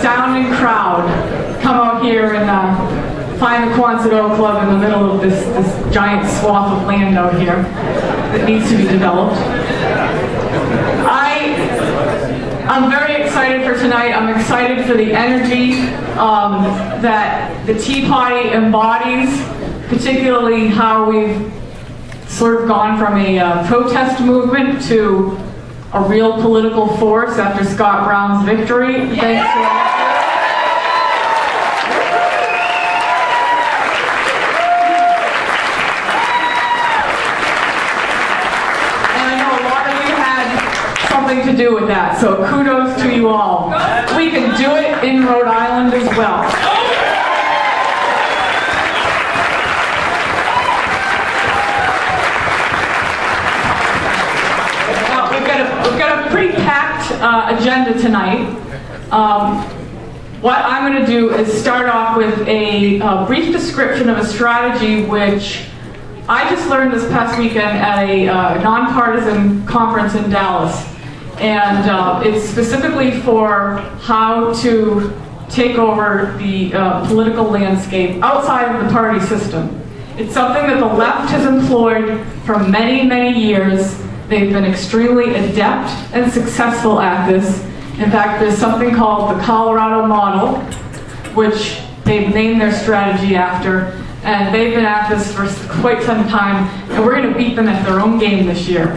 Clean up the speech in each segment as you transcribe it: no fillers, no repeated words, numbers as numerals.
resounding crowd come out here and find the Quonset Club in the middle of this giant swath of land out here that needs to be developed. I'm very excited for tonight. I'm excited for the energy that the Tea Party embodies, particularly how we've sort of gone from a protest movement to a real political force after Scott Brown's victory. Thanks to all. To do with that, so kudos to you all. We can do it in Rhode Island as well. Now, we've got a pretty packed agenda tonight. What I'm going to do is start off with a brief description of a strategy which I just learned this past weekend at a nonpartisan conference in Dallas. And it's specifically for how to take over the political landscape outside of the party system. It's something that the left has employed for many, many years. They've been extremely adept and successful at this. In fact, there's something called the Colorado model, which they've named their strategy after. And they've been at this for quite some time, and we're going to beat them at their own game this year.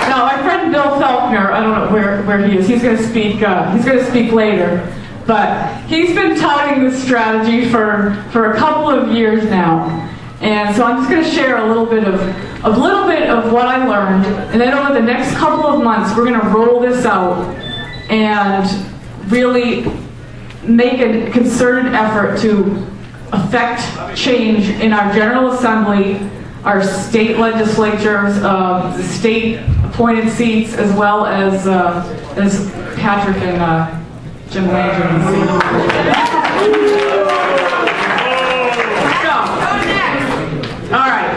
Now, my friend Bill Felkner, I don't know where he is. He's going to speak. He's going to speak later, but he's been touting this strategy for a couple of years now, and so I'm just going to share a little bit of what I learned, and then over the next couple of months, we're going to roll this out and really make a concerted effort to affect change in our General Assembly, our state legislatures, the state-appointed seats, as well as Patrick and Jim Landry. So, all right.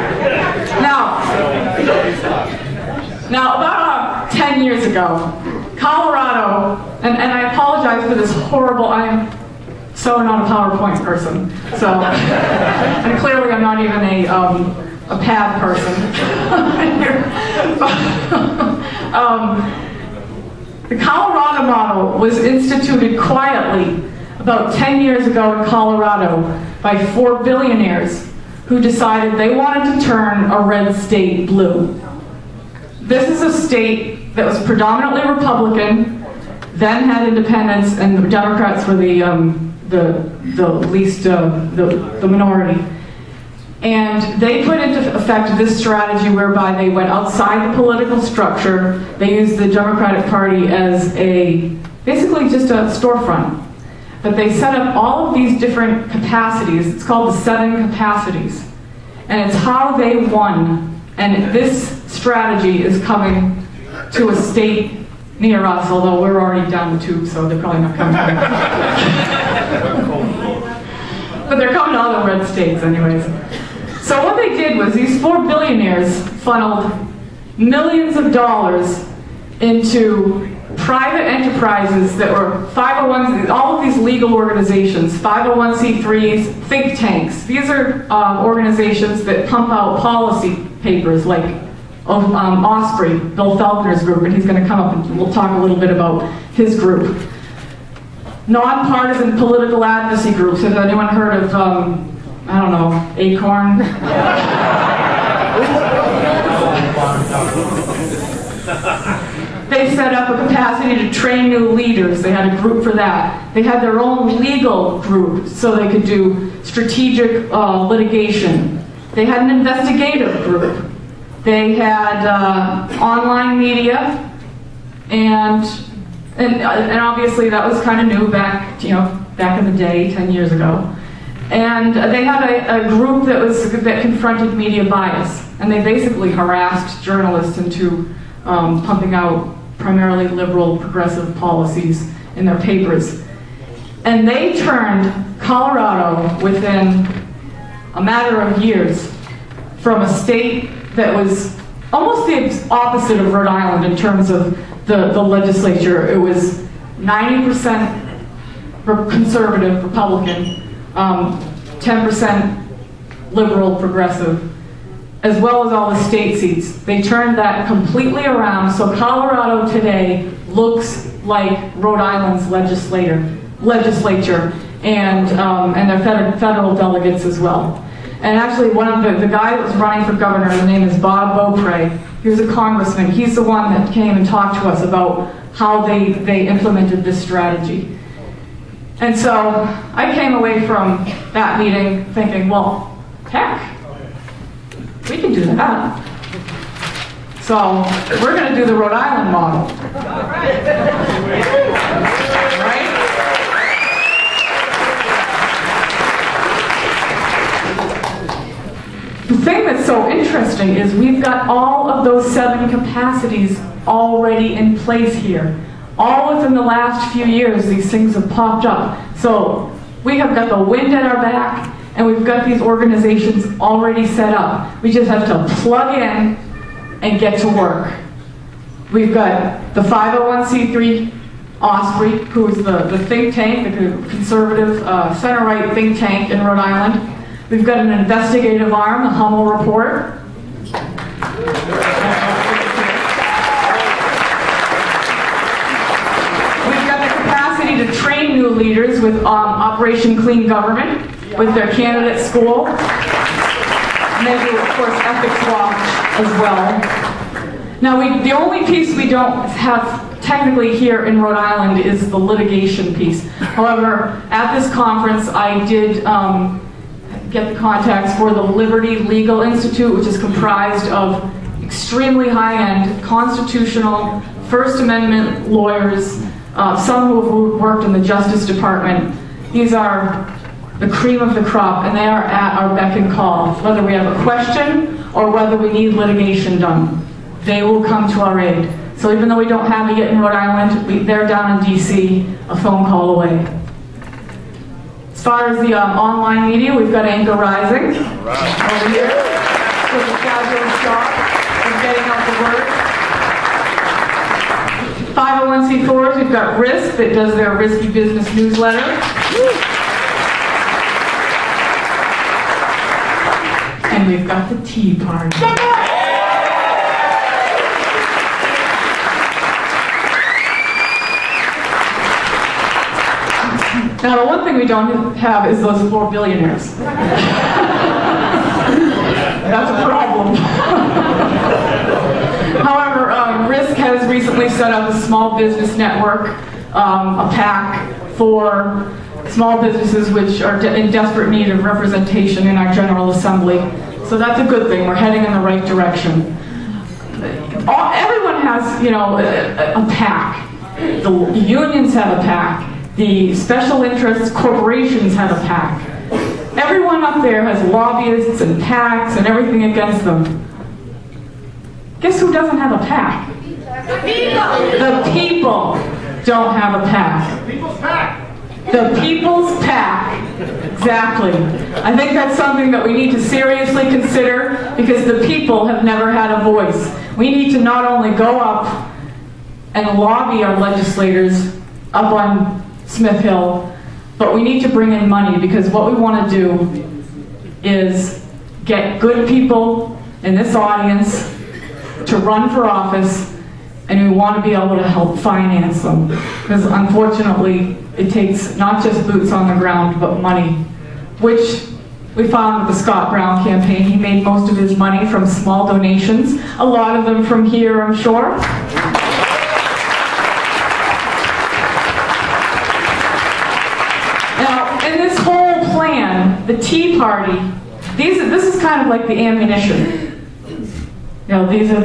Now about 10 years ago, Colorado, and I apologize for this horrible. I am so not a PowerPoint person. So, and clearly I'm not even a pad person. The Colorado model was instituted quietly about 10 years ago in Colorado by 4 billionaires who decided they wanted to turn a red state blue. This is a state that was predominantly Republican, then had independents, and the Democrats were the minority. And they put into effect this strategy whereby they went outside the political structure. They used the Democratic Party as basically just a storefront. But they set up all of these different capacities. It's called the 7 capacities. And it's how they won. And this strategy is coming to a state near us, although we're already down the tube, so they're probably not coming here. But they're coming to other red states anyways. So what they did was these 4 billionaires funneled millions of dollars into private enterprises that were 501s, all of these legal organizations, 501c3s, think tanks. These are organizations that pump out policy papers like Osprey, Bill Felkner's group, and he's going to come up and we'll talk a little bit about his group. Nonpartisan political advocacy groups. Has anyone heard of, I don't know, Acorn? They set up a capacity to train new leaders. They had a group for that. They had their own legal group so they could do strategic litigation. They had an investigative group. They had online media, and obviously that was kind of new back in the day, 10 years ago. And they had a group that confronted media bias, and they basically harassed journalists into pumping out primarily liberal, progressive policies in their papers. And they turned Colorado within a matter of years from a state that was almost the opposite of Rhode Island in terms of the legislature. It was 90% conservative, Republican, 10% liberal, progressive, as well as all the state seats. They turned that completely around, so Colorado today looks like Rhode Island's legislature, and their federal delegates as well. And actually, one of the guy that was running for governor, his name is Bob Beaupre. He was a congressman. He's the one that came and talked to us about how they implemented this strategy. And so I came away from that meeting thinking, well, heck, we can do that. So we're going to do the Rhode Island model. Right? The thing that's so interesting is we've got all of those 7 capacities already in place here. All within the last few years, these things have popped up. So we have got the wind at our back, and we've got these organizations already set up. We just have to plug in and get to work. We've got the 501c3 Osprey, who is the think tank, the conservative center-right think tank in Rhode Island. We've got an investigative arm, the Hummel Report. To train new leaders with Operation Clean Government, with their candidate school. And they do, of course, Ethics Watch as well. Now, the only piece we don't have technically here in Rhode Island is the litigation piece. However, at this conference, I did get the contacts for the Liberty Legal Institute, which is comprised of extremely high-end, constitutional, First Amendment lawyers, some who have worked in the Justice Department. These are the cream of the crop, and they are at our beck and call. Whether we have a question or whether we need litigation done, they will come to our aid. So even though we don't have it yet in Rhode Island, they're down in DC, a phone call away. As far as the online media, we've got Anchor Rising over here. Does a fabulous job of getting out the word. 501c4s, we've got Risk that does their Risky Business newsletter. And we've got the Tea Party. Now, the one thing we don't have is those 4 billionaires. That's a problem. However, Risk has recently set up a small business network, a PAC for small businesses which are in desperate need of representation in our General Assembly. So that's a good thing. We're heading in the right direction. Everyone has, a PAC. The unions have a PAC. The special interest corporations have a PAC. Everyone up there has lobbyists and PACs and everything against them. Guess who doesn't have a PAC? The people! The people don't have a PAC. The people's PAC! The people's PAC. Exactly. I think that's something that we need to seriously consider because the people have never had a voice. We need to not only go up and lobby our legislators up on Smith Hill, but we need to bring in money because what we want to do is get good people in this audience to run for office, and we want to be able to help finance them because unfortunately it takes not just boots on the ground but money, which we found with the Scott Brown campaign. He made most of his money from small donations, a lot of them from here, I'm sure. Now, in this whole plan, the Tea Party, this is kind of like the ammunition. These are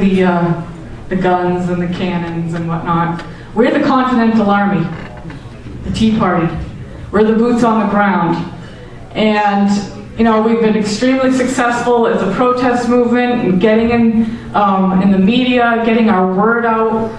the guns and the cannons and whatnot. We're the Continental Army, the Tea Party. We're the boots on the ground. And, we've been extremely successful as a protest movement and getting in the media, getting our word out.